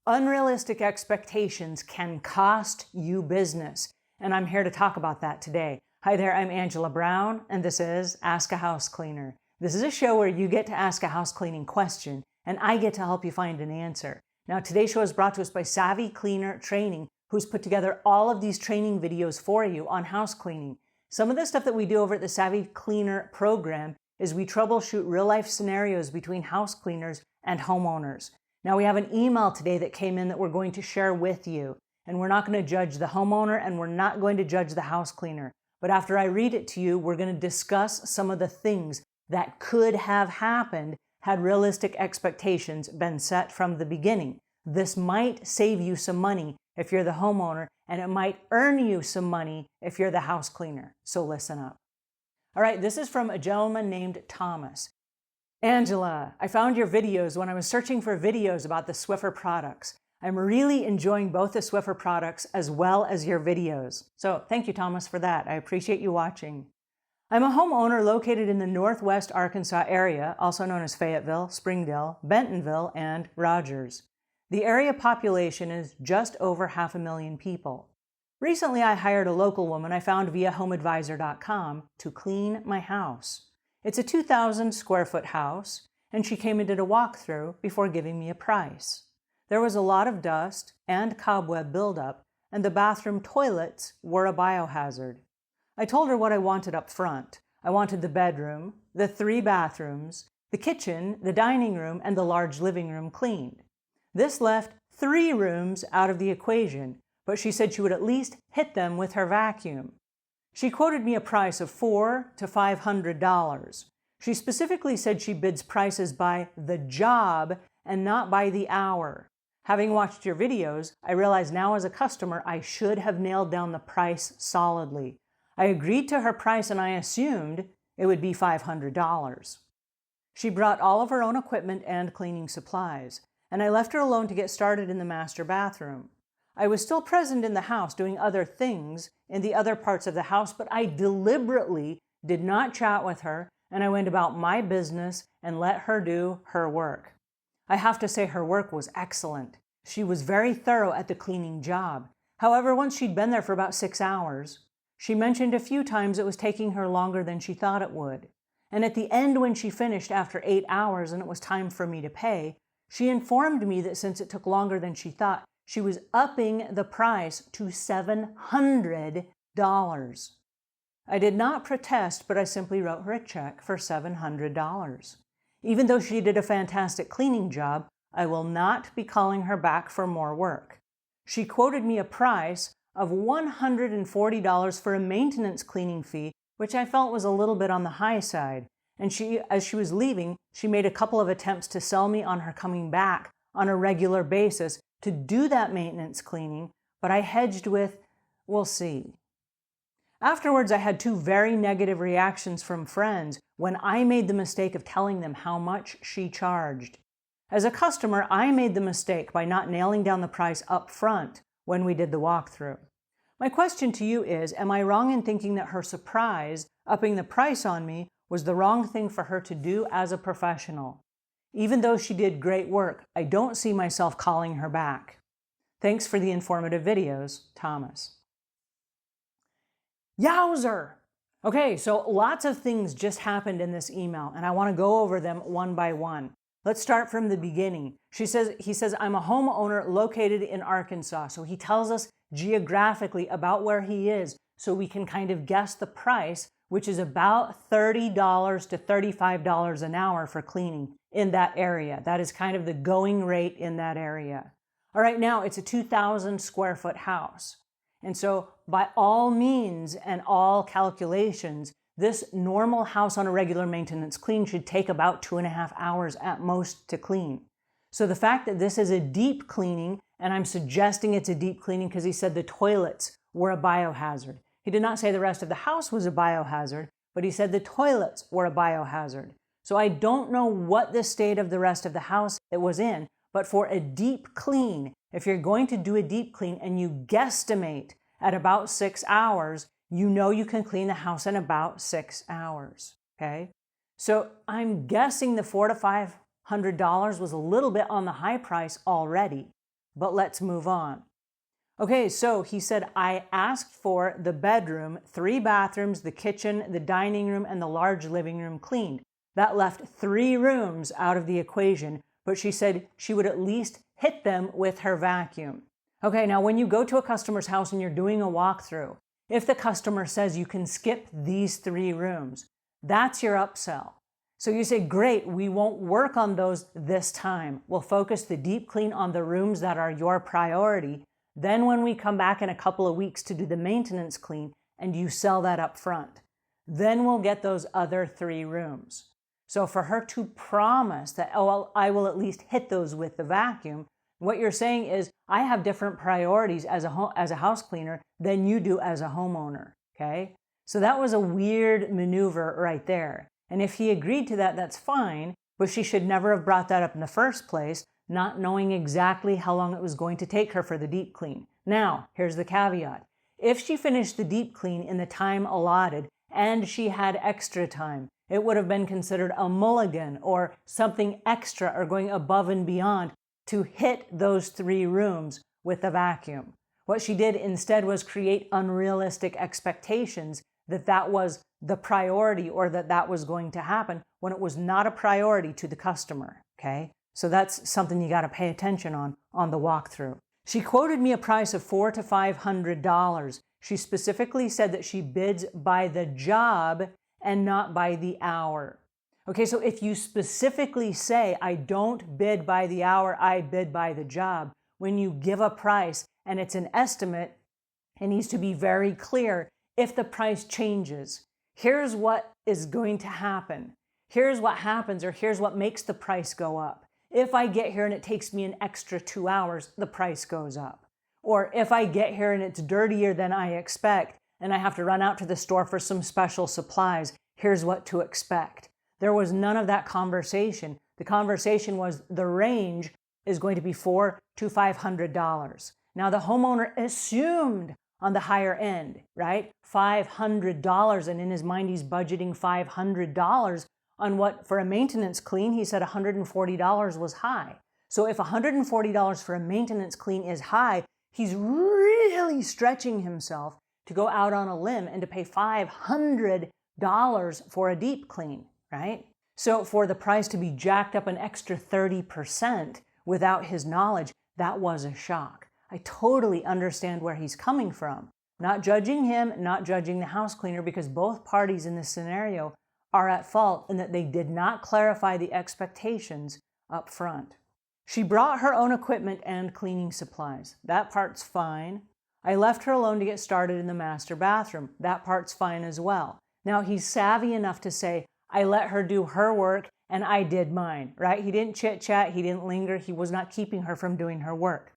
Unrealistic expectations can cost you business, and I'm here to talk about that today. Hi there, I'm Angela Brown, and this is Ask a House Cleaner. This is a show where you get to ask a house cleaning question, and I get to help you find an answer. Now, today's show is brought to us by SavvyCleaner Training, who's put together all of these training videos for you on house cleaning. Some of the stuff that we do over at the SavvyCleaner program is we troubleshoot real-life scenarios between house cleaners and homeowners. Now, we have an email today that came in that we're going to share with you, and we're not going to judge the homeowner and we're not going to judge the house cleaner. But after I read it to you, we're going to discuss some of the things that could have happened had realistic expectations been set from the beginning. This might save you some money if you're the homeowner, and it might earn you some money if you're the house cleaner. So listen up. All right, this is from a gentleman named Thomas. Angela, I found your videos when I was searching for videos about the Swiffer products. I'm really enjoying both the Swiffer products as well as your videos. So thank you, Thomas, for that. I appreciate you watching. I'm a homeowner located in the Northwest Arkansas area, also known as Fayetteville, Springdale, Bentonville, and Rogers. The area population is just over 500,000 people. Recently, I hired a local woman I found via HomeAdvisor.com to clean my house. It's a 2,000 square foot house, and she came and did a walkthrough before giving me a price. There was a lot of dust and cobweb buildup, and the bathroom toilets were a biohazard. I told her what I wanted up front. I wanted the bedroom, the 3 bathrooms, the kitchen, the dining room, and the large living room cleaned. This left 3 rooms out of the equation, but she said she would at least hit them with her vacuum. She quoted me a price of $400 to $500. She specifically said she bids prices by the job and not by the hour. Having watched your videos, I realize now as a customer I should have nailed down the price solidly. I agreed to her price and I assumed it would be $500. She brought all of her own equipment and cleaning supplies, and I left her alone to get started in the master bathroom. I was still present in the house doing other things in the other parts of the house, but I deliberately did not chat with her, and I went about my business and let her do her work. I have to say her work was excellent. She was very thorough at the cleaning job. However, once she'd been there for about 6 hours, she mentioned a few times it was taking her longer than she thought it would. And at the end, when she finished after 8 hours and it was time for me to pay, she informed me that since it took longer than she thought, she was upping the price to $700. I did not protest, but I simply wrote her a check for $700. Even though she did a fantastic cleaning job, I will not be calling her back for more work. She quoted me a price of $140 for a maintenance cleaning fee, which I felt was a little bit on the high side. And as she was leaving, she made a couple of attempts to sell me on her coming back on a regular basis to do that maintenance cleaning, but I hedged with, "We'll see." Afterwards, I had 2 very negative reactions from friends when I made the mistake of telling them how much she charged. As a customer, I made the mistake by not nailing down the price up front when we did the walkthrough. My question to you is, am I wrong in thinking that her surprise, upping the price on me, was the wrong thing for her to do as a professional? Even though she did great work, I don't see myself calling her back. Thanks for the informative videos, Thomas. Yowzer! Okay, so lots of things just happened in this email, and I want to go over them one by one. Let's start from the beginning. He says, I'm a homeowner located in Arkansas. So he tells us geographically about where he is so we can kind of guess the price, which is about $30 to $35 an hour for cleaning in that area. That is kind of the going rate in that area. All right, now it's a 2,000 square foot house. And so by all means and all calculations, this normal house on a regular maintenance clean should take about 2.5 hours at most to clean. So the fact that this is a deep cleaning, and I'm suggesting it's a deep cleaning because he said the toilets were a biohazard. He did not say the rest of the house was a biohazard, but he said the toilets were a biohazard. So I don't know what the state of the rest of the house it was in, but for a deep clean, if you're going to do a deep clean and you guesstimate at about 6 hours, you know you can clean the house in about 6 hours, okay? So I'm guessing the $400 to $500 was a little bit on the high price already. but let's move on. Okay, so he said, I asked for the bedroom, 3 bathrooms, the kitchen, the dining room, and the large living room cleaned. That left 3 rooms out of the equation, but she said she would at least hit them with her vacuum. Okay, now when you go to a customer's house and you're doing a walkthrough, if the customer says you can skip these 3 rooms, that's your upsell. So you say, great, we won't work on those this time. We'll focus the deep clean on the rooms that are your priority. Then when we come back in a couple of weeks to do the maintenance clean and you sell that up front, then we'll get those other 3 rooms. So for her to promise that, oh, well, I will at least hit those with the vacuum, what you're saying is, I have different priorities as a house cleaner than you do as a homeowner, okay? So that was a weird maneuver right there. And if he agreed to that, that's fine, but she should never have brought that up in the first place, not knowing exactly how long it was going to take her for the deep clean. Now, here's the caveat. If she finished the deep clean in the time allotted and she had extra time, it would have been considered a mulligan or something extra or going above and beyond to hit those 3 rooms with a vacuum. What she did instead was create unrealistic expectations that was the priority or that was going to happen when it was not a priority to the customer, okay? So that's something you got to pay attention on the walkthrough. She quoted me a price of $400 to $500. She specifically said that she bids by the job and not by the hour. Okay, so if you specifically say, I don't bid by the hour, I bid by the job, when you give a price and it's an estimate, it needs to be very clear. If the price changes, here's what is going to happen. Here's what happens, or here's what makes the price go up. If I get here and it takes me an extra 2 hours, the price goes up. Or if I get here and it's dirtier than I expect and I have to run out to the store for some special supplies, here's what to expect. There was none of that conversation. The conversation was the range is going to be $400 to $500. Now the homeowner assumed on the higher end, right? $500, and in his mind he's budgeting $500 on what, for a maintenance clean, he said $140 was high. So if $140 for a maintenance clean is high, he's really stretching himself to go out on a limb and to pay $500 for a deep clean, right? So for the price to be jacked up an extra 30% without his knowledge, that was a shock. I totally understand where he's coming from. Not judging him, not judging the house cleaner, because both parties in this scenario are at fault in that they did not clarify the expectations up front. She brought her own equipment and cleaning supplies. That part's fine. I left her alone to get started in the master bathroom. That part's fine as well. Now he's savvy enough to say, I let her do her work and I did mine, right? He didn't chit-chat, he didn't linger, he was not keeping her from doing her work.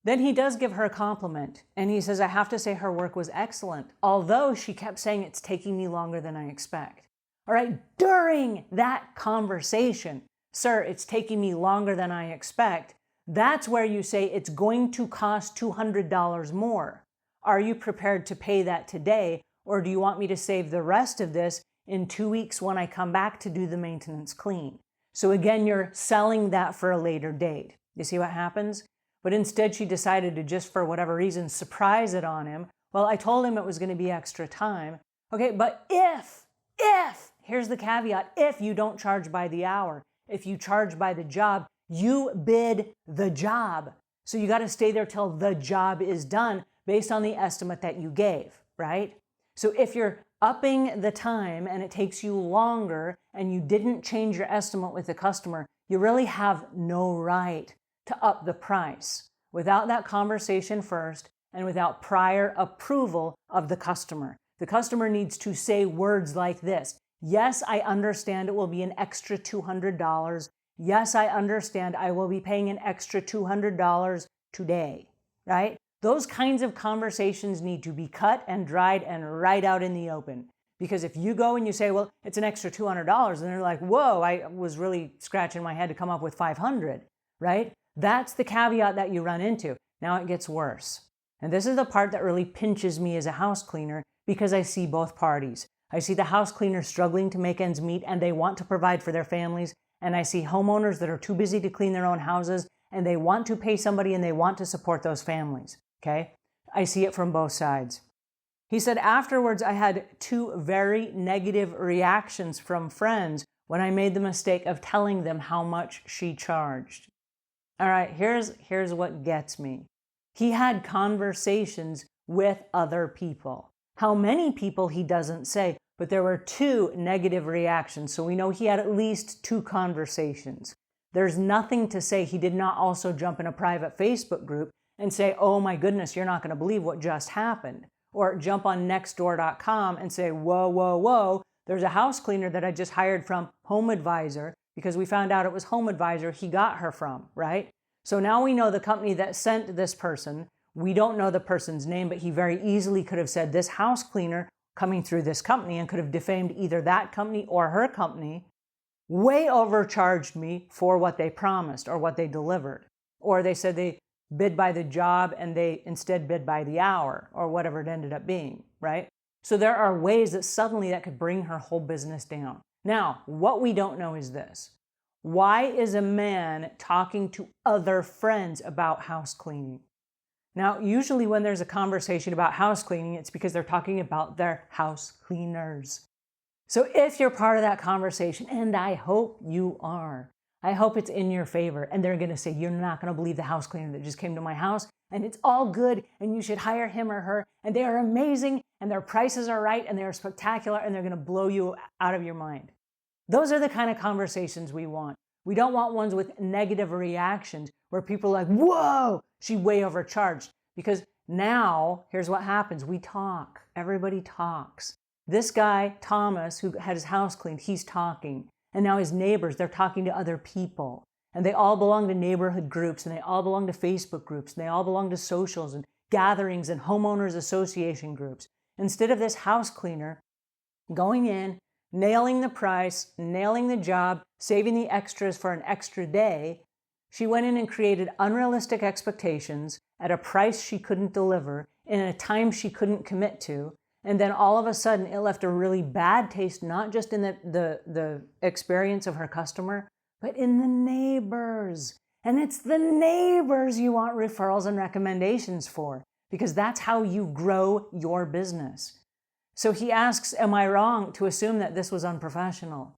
Then he does give her a compliment, and he says, I have to say her work was excellent, although she kept saying it's taking me longer than I expect. All right, during that conversation, sir, it's taking me longer than I expect, that's where you say it's going to cost $200 more. Are you prepared to pay that today, or do you want me to save the rest of this in 2 weeks when I come back to do the maintenance clean? So again, you're selling that for a later date. You see what happens? But instead she decided to just, for whatever reason, surprise it on him. Well, I told him it was going to be extra time. Okay, but if, here's the caveat, if you don't charge by the hour, if you charge by the job, you bid the job. So you got to stay there till the job is done based on the estimate that you gave, right? So if you're upping the time and it takes you longer and you didn't change your estimate with the customer, you really have no right to up the price without that conversation first and without prior approval of the customer. The customer needs to say words like this. Yes, I understand it will be an extra $200. Yes, I understand I will be paying an extra $200 today, right? Those kinds of conversations need to be cut and dried and right out in the open. Because if you go and you say, well, it's an extra $200, and they're like, whoa, I was really scratching my head to come up with $500, right? That's the caveat that you run into. Now it gets worse. And this is the part that really pinches me as a house cleaner because I see both parties. I see the house cleaners struggling to make ends meet and they want to provide for their families. And I see homeowners that are too busy to clean their own houses and they want to pay somebody and they want to support those families, okay? I see it from both sides. He said, afterwards, I had 2 very negative reactions from friends when I made the mistake of telling them how much she charged. All right, here's what gets me. He had conversations with other people. How many people, he doesn't say, but there were 2 negative reactions, so we know he had at least 2 conversations. There's nothing to say he did not also jump in a private Facebook group and say, oh my goodness, you're not going to believe what just happened. Or jump on nextdoor.com and say, whoa, whoa, whoa, there's a house cleaner that I just hired from Home Advisor because we found out it was Home Advisor he got her from, right? So now we know the company that sent this person. We don't know the person's name, but he very easily could have said this house cleaner coming through this company and could have defamed either that company or her company, way overcharged me for what they promised or what they delivered. Or they said they bid by the job and they instead bid by the hour or whatever it ended up being, right? So there are ways that suddenly that could bring her whole business down. Now, what we don't know is this. Why is a man talking to other friends about house cleaning? Now, usually when there's a conversation about house cleaning, it's because they're talking about their house cleaners. So if you're part of that conversation, and I hope you are, I hope it's in your favor, and they're going to say, you're not going to believe the house cleaner that just came to my house, and it's all good, and you should hire him or her, and they are amazing, and their prices are right, and they are spectacular, and they're going to blow you out of your mind. Those are the kind of conversations we want. We don't want ones with negative reactions where people are like, whoa, she way overcharged. Because now, here's what happens. We talk. Everybody talks. This guy, Thomas, who had his house cleaned, he's talking. And now his neighbors, they're talking to other people. And they all belong to neighborhood groups, and they all belong to Facebook groups, and they all belong to socials and gatherings and homeowners association groups. Instead of this house cleaner going in, nailing the price, nailing the job, saving the extras for an extra day, she went in and created unrealistic expectations at a price she couldn't deliver in a time she couldn't commit to. And then all of a sudden, it left a really bad taste, not just in the experience of her customer, but in the neighbors. And it's the neighbors you want referrals and recommendations for, because that's how you grow your business. So he asks, am I wrong to assume that this was unprofessional?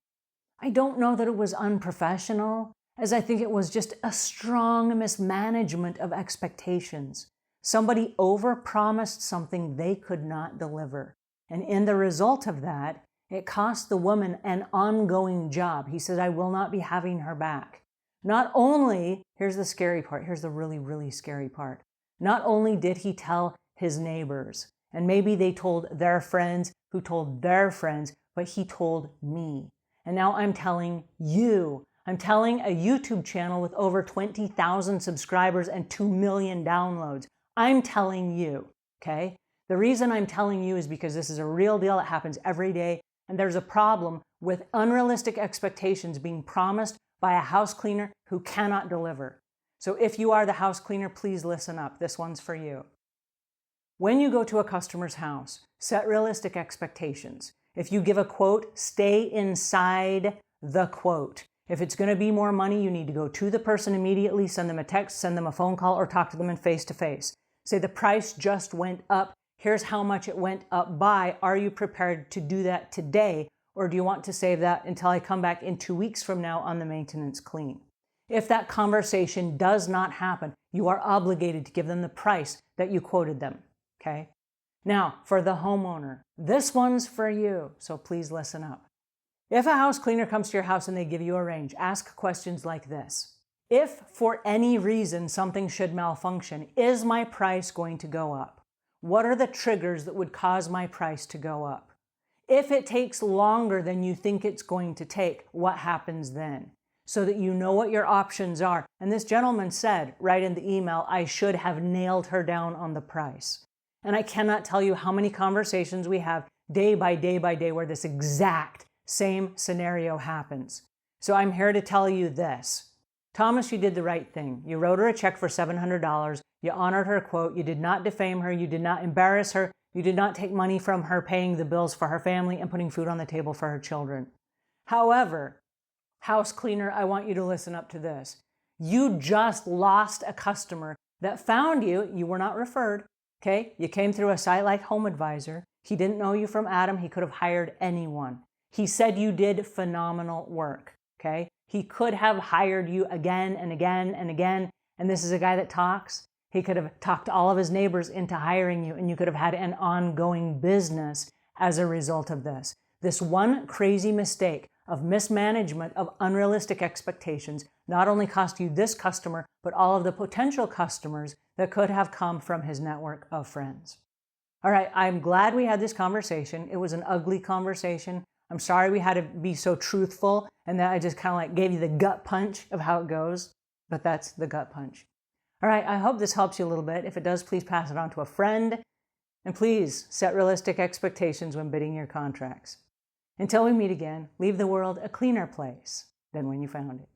I don't know that it was unprofessional, as I think it was just a strong mismanagement of expectations. Somebody overpromised something they could not deliver. And in the result of that, it cost the woman an ongoing job. He says, I will not be having her back. Not only, here's the scary part, here's the really, really scary part. Not only did he tell his neighbors, and maybe they told their friends who told their friends, but he told me. And now I'm telling you. I'm telling a YouTube channel with over 20,000 subscribers and 2 million downloads. I'm telling you, okay? The reason I'm telling you is because this is a real deal. It happens every day. And there's a problem with unrealistic expectations being promised by a house cleaner who cannot deliver. So if you are the house cleaner, please listen up. This one's for you. When you go to a customer's house, set realistic expectations. If you give a quote, stay inside the quote. If it's going to be more money, you need to go to the person immediately, send them a text, send them a phone call, or talk to them in face-to-face. Say the price just went up. Here's how much it went up by. Are you prepared to do that today? Or do you want to save that until I come back in 2 weeks from now on the maintenance clean? If that conversation does not happen, you are obligated to give them the price that you quoted them, okay? Now, for the homeowner, this one's for you, so please listen up. If a house cleaner comes to your house and they give you a range, ask questions like this. If for any reason something should malfunction, is my price going to go up? What are the triggers that would cause my price to go up? If it takes longer than you think it's going to take, what happens then? So that you know what your options are. And this gentleman said right in the email, I should have nailed her down on the price. And I cannot tell you how many conversations we have day by day by day where this exact same scenario happens. So I'm here to tell you this. Thomas, you did the right thing. You wrote her a check for $700. You honored her quote. You did not defame her. You did not embarrass her. You did not take money from her paying the bills for her family and putting food on the table for her children. However, house cleaner, I want you to listen up to this. You just lost a customer that found you. You were not referred, okay? You came through a site like HomeAdvisor. He didn't know you from Adam. He could have hired anyone. He said you did phenomenal work, okay? He could have hired you again and again and again. And this is a guy that talks. He could have talked all of his neighbors into hiring you, and you could have had an ongoing business as a result of this. This one crazy mistake of mismanagement of unrealistic expectations not only cost you this customer, but all of the potential customers that could have come from his network of friends. All right, I'm glad we had this conversation. It was an ugly conversation. I'm sorry we had to be so truthful and that I just kind of like gave you the gut punch of how it goes, but that's the gut punch. All right, I hope this helps you a little bit. If it does, please pass it on to a friend. And please set realistic expectations when bidding your contracts. Until we meet again, leave the world a cleaner place than when you found it.